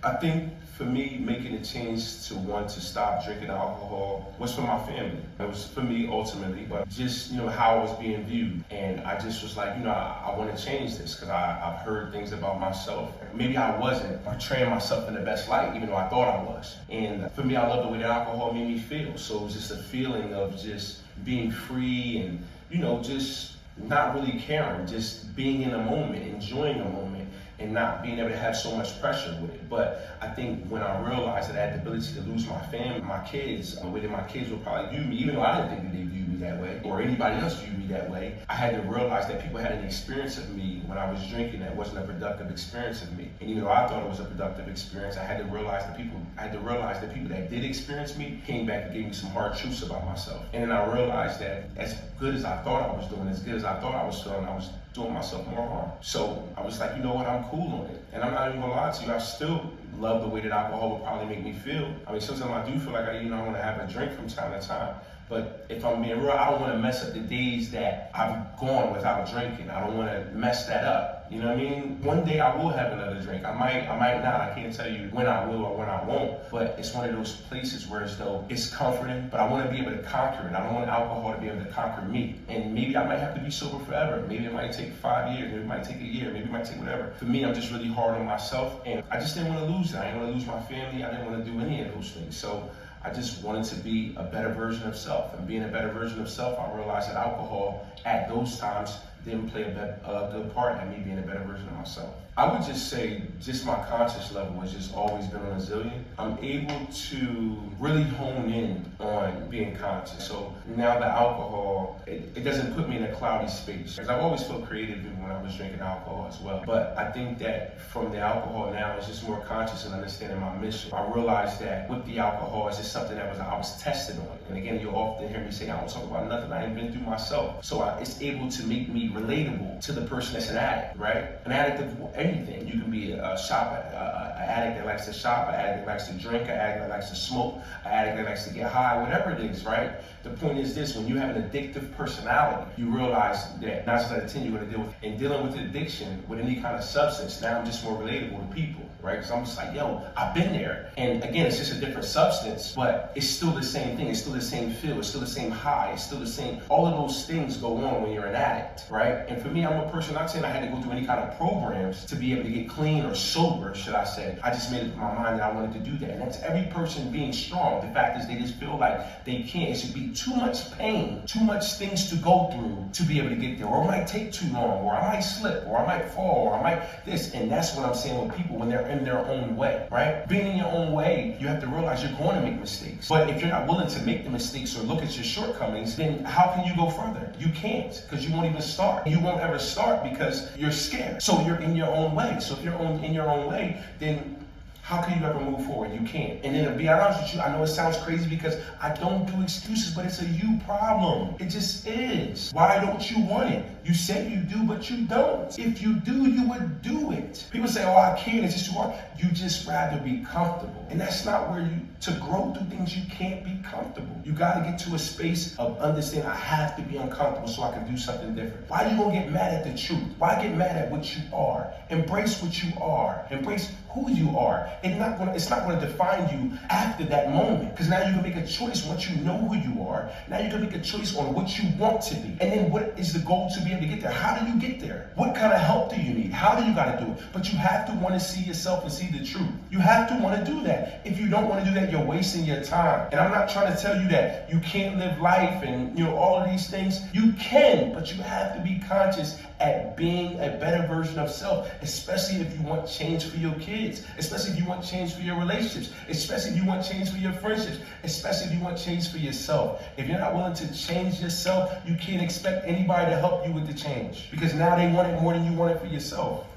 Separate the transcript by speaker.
Speaker 1: I think for me, making a change to want to stop drinking alcohol was for my family. It was for me ultimately, but just, how I was being viewed. And I just was like, I want to change this because I've heard things about myself. Maybe I wasn't portraying myself in the best light, even though I thought I was. And for me, I love the way that alcohol made me feel. So it was just a feeling of just being free and, just not really caring, just being in a moment, enjoying a moment, and not being able to have so much pressure with it. But I think when I realized that I had the ability to lose my family, my kids, the way that my kids would probably view me, even though I didn't think that they viewed me that way, or anybody else viewed me that way, I had to realize that people had an experience of me when I was drinking that wasn't a productive experience of me. And even though I thought it was a productive experience, I had to realize that people that did experience me came back and gave me some hard truths about myself. And then I realized that as good as I thought I was doing, as good as I thought I was feeling, I was doing myself more harm. So I was like, you know what, I'm cool on it. And I'm not even gonna lie to you, I still love the way that alcohol would probably make me feel. I mean, sometimes I do feel like I want to have a drink from time to time. But if I'm being real, I don't want to mess up the days that I've gone without drinking. I don't want to mess that up. You know what I mean? One day I will have another drink. I might not. I can't tell you when I will or when I won't. But it's one of those places where as though it's comforting, but I want to be able to conquer it. I don't want alcohol to be able to conquer me. And maybe I might have to be sober forever. Maybe it might take 5 years. Maybe it might take a year. Maybe it might take whatever. For me, I'm just really hard on myself. And I just didn't want to lose it. I didn't want to lose my family. I didn't want to do any of those things. So I just wanted to be a better version of self. And being a better version of self, I realized that alcohol at those times didn't play a good part in me being a better version of myself. I would just say just my conscious level has just always been on a zillion. I'm able to really hone in on being conscious. So now the alcohol, it doesn't put me in a cloudy space. Because I've always felt creative even when I was drinking alcohol as well. But I think that from the alcohol now, it's just more conscious and understanding my mission. I realized that with the alcohol, it's just something that I was tested on. And again, you'll often hear me say, I don't talk about nothing I ain't been through myself. So it's able to make me relatable to the person that's an addict, right? An addict of anything. You can be an addict that likes to shop, an addict that likes to drink, an addict that likes to smoke, an addict that likes to get high, whatever it is, right? The point is this: when you have an addictive personality, you realize that 9 times out of 10 you're going to deal with. And dealing with addiction with any kind of substance, now I'm just more relatable to people, right? Because I'm just like, yo, I've been there. And again, it's just a different substance, but it's still the same thing. It's still the same feel. It's still the same high. It's still the same. All of those things go on when you're an addict, right? And for me, I'm a person, not saying I had to go through any kind of programs to be able to get clean or sober, should I say. I just made it up in my mind that I wanted to do that. And that's every person being strong. The fact is they just feel like they can't. It should be too much pain, too much things to go through to be able to get there. Or it might take too long, or I might slip, or I might fall, or I might this. And that's what I'm saying with people when they're in their own way, right? Being in your own way, you have to realize you're going to make mistakes. But if you're not willing to make the mistakes or look at your shortcomings, then how can you go further? You can't, because you won't even start. You won't ever start because you're scared. So you're in your own way. So if you're in your own way, then how can you ever move forward? You can't. And then to be honest with you, I know it sounds crazy because I don't do excuses, but it's a you problem. It just is. Why don't you want it? You say you do, but you don't. If you do, you would do it. People say, oh, I can't, it's just too hard. You just rather be comfortable. And that's not where to grow through things, you can't be comfortable. You gotta get to a space of understanding I have to be uncomfortable so I can do something different. Why are you gonna get mad at the truth? Why get mad at what you are? Embrace what you are. Embrace who you are. It's not gonna define you after that moment. Because now you can make a choice once you know who you are. Now you can make a choice on what you want to be. And then what is the goal to be able to get there? How do you get there? What kind of help do you need? How do you gotta do it? But you have to wanna see yourself and see the truth. You have to wanna do that. If you don't wanna do that, you're wasting your time. And I'm not trying to tell you that you can't live life and all of these things. You can, but you have to be conscious at being a better version of self, especially if you want change for your kids, especially if you want change for your relationships, especially if you want change for your friendships, especially if you want change for yourself. If you're not willing to change yourself, you can't expect anybody to help you with the change, because now they want it more than you want it for yourself.